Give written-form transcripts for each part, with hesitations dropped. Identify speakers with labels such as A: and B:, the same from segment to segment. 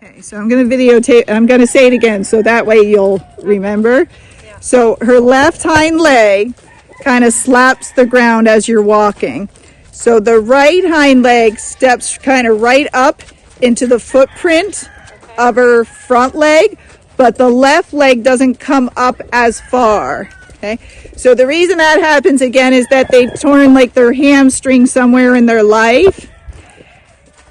A: Okay, so I'm going to videotape, I'm going to say it again so that way you'll remember.
B: Yeah.
A: So her left hind leg kind of slaps the ground as you're walking. So the right hind leg steps kind of right up into the footprint of her front leg, but the left leg doesn't come up as far. Okay, so the reason that happens again is that they've torn like their hamstring somewhere in their life,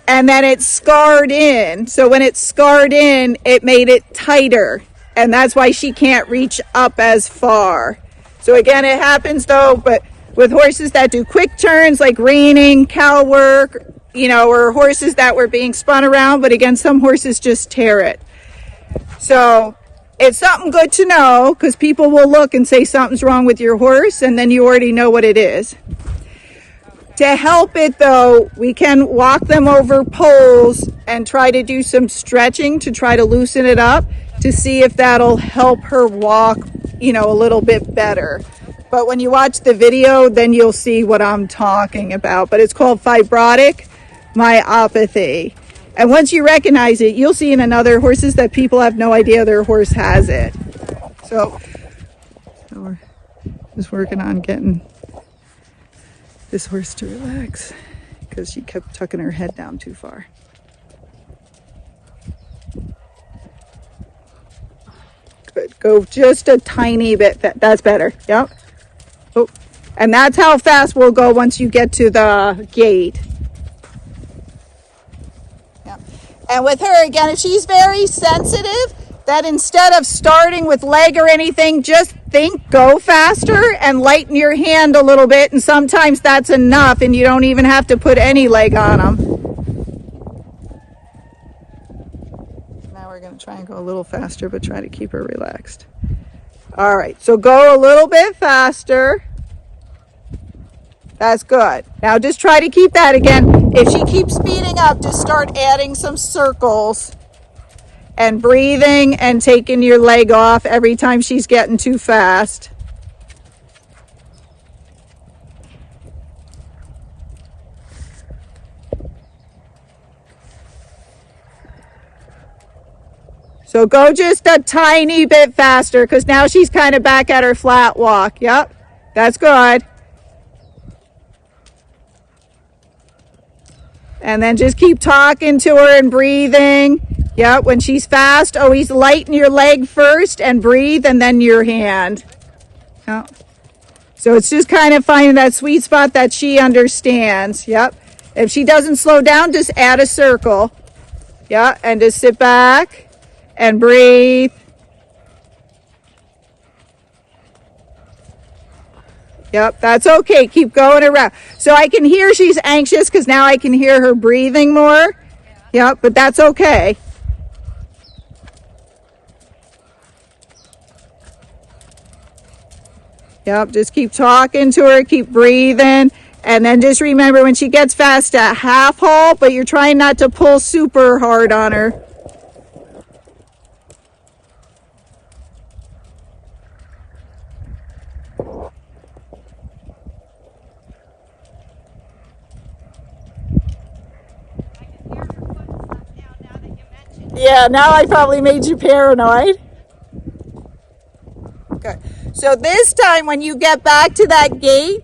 A: and then it's scarred in. So when it's scarred in, it made it tighter, and that's why she can't reach up as far. So again, it happens though, but with horses that do quick turns like reining, cow work, you know, or horses that were being spun around, but again, some horses just tear it. So it's something good to know, because people will look and say something's wrong with your horse, and then you already know what it is. To help it though, we can walk them over poles and try to do some stretching to try to loosen it up to see if that'll help her walk, you know, a little bit better. But when you watch the video, then you'll see what I'm talking about. But it's called fibrotic myopathy. And once you recognize it, you'll see in another horses that people have no idea their horse has it. So we're just working on getting this horse to relax because she kept tucking her head down too far. Good. Go just a tiny bit. That's better. Yep. Oh. And that's how fast we'll go once you get to the gate. Yep. And with her, again, if she's very sensitive, that instead of starting with leg or anything, just think go faster and lighten your hand a little bit. And sometimes that's enough and you don't even have to put any leg on them. Now we're going to try and go a little faster, but try to keep her relaxed. All right, so go a little bit faster. That's good. Now just try to keep that again. If she keeps speeding up, just start adding some circles and breathing and taking your leg off every time she's getting too fast. So go just a tiny bit faster, because now she's kind of back at her flat walk. Yep, that's good. And then just keep talking to her and breathing. Yep, when she's fast, always lighten your leg first and breathe, and then your hand. Yep. So it's just kind of finding that sweet spot that she understands. Yep. If she doesn't slow down, just add a circle. Yeah, and just sit back and breathe. Yep, that's okay. Keep going around. So I can hear she's anxious because now I can hear her breathing more. Yep, but that's okay. Yep, just keep talking to her, keep breathing. And then just remember when she gets fast at half halt, but you're trying not to pull super hard on her. Yeah, now I probably made you paranoid. Okay. So this time when you get back to that gate,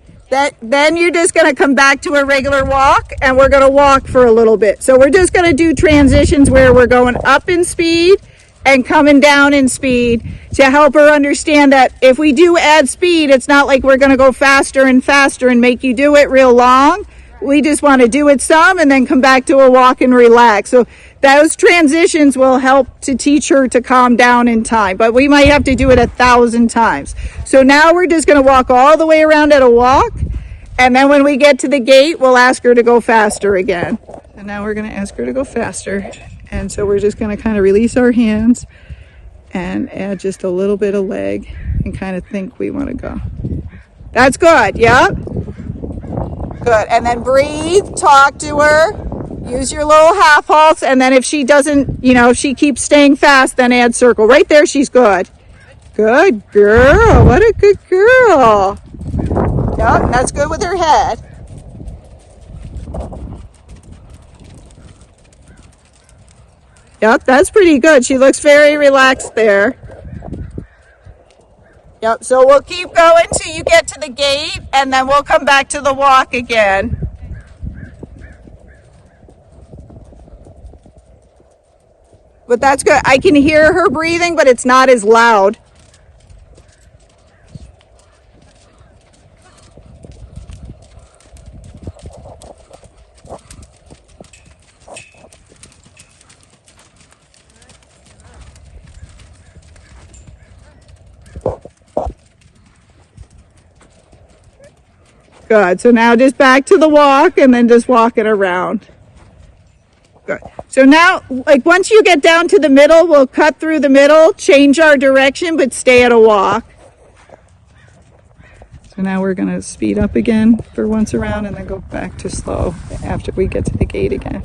A: then you're just going to come back to a regular walk, and we're going to walk for a little bit. So we're just going to do transitions where we're going up in speed and coming down in speed to help her understand that if we do add speed, it's not like we're going to go faster and faster and make you do it real long. We just want to do it some and then come back to a walk and relax. So those transitions will help to teach her to calm down in time, but we might have to do it 1,000 times. So now we're just going to walk all the way around at a walk, and then when we get to the gate, we'll ask her to go faster again. And now we're going to ask her to go faster. And so we're just going to kind of release our hands and add just a little bit of leg and kind of think we want to go. That's good. Yep. Good. And then breathe, talk to her, use your little half halts, and then if she doesn't, you know, if she keeps staying fast, then add circle. Right there, she's good. Good girl. What a good girl. Yep, that's good with her head. Yep, that's pretty good. She looks very relaxed there. Yep, so we'll keep going till you get to the gate, and then we'll come back to the walk again. But that's good. I can hear her breathing, but it's not as loud. Good. So now just back to the walk and then just walking around. Good. So now, like once you get down to the middle, we'll cut through the middle, change our direction, but stay at a walk. So now we're going to speed up again for once around and then go back to slow after we get to the gate again.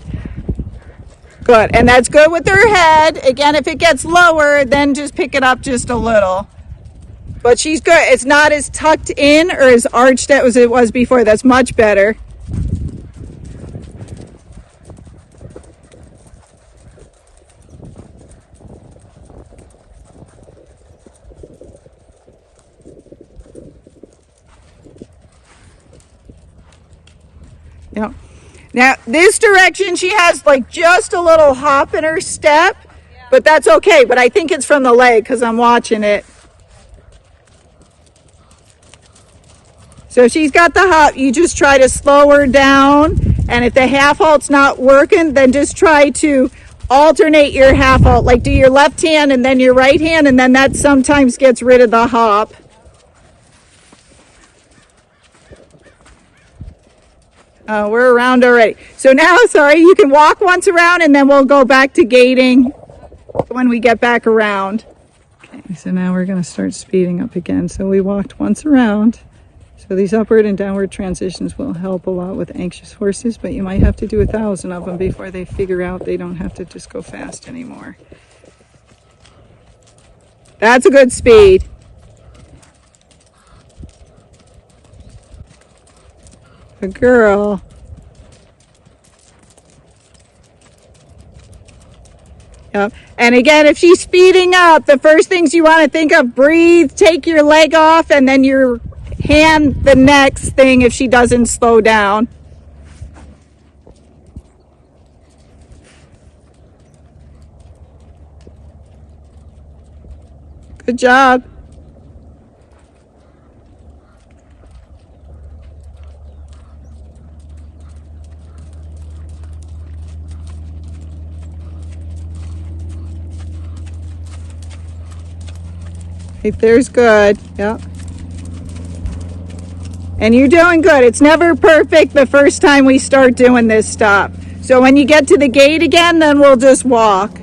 A: Good. And that's good with her head. Again, if it gets lower, then just pick it up just a little. But she's good. It's not as tucked in or as arched as it was before. That's much better. Yep. Now, this direction, she has like just a little hop in her step, but that's okay. But I think it's from the leg because I'm watching it. So if she's got the hop, you just try to slow her down. And if the half halt's not working, then just try to alternate your half halt. Like do your left hand and then your right hand, and then that sometimes gets rid of the hop. We're around already. So now, sorry, you can walk once around and then we'll go back to gating when we get back around. Okay, so now we're going to start speeding up again. So we walked once around. So these upward and downward transitions will help a lot with anxious horses, but you might have to do 1,000 of them before they figure out they don't have to just go fast anymore. That's a good speed. Good girl. Yep. And again, if she's speeding up, the first things you want to think of, breathe, take your leg off, and then your hand the next thing if she doesn't slow down. Good job. Right there's good. Yep. And you're doing good. It's never perfect the first time we start doing this stop. So when you get to the gate again, then we'll just walk.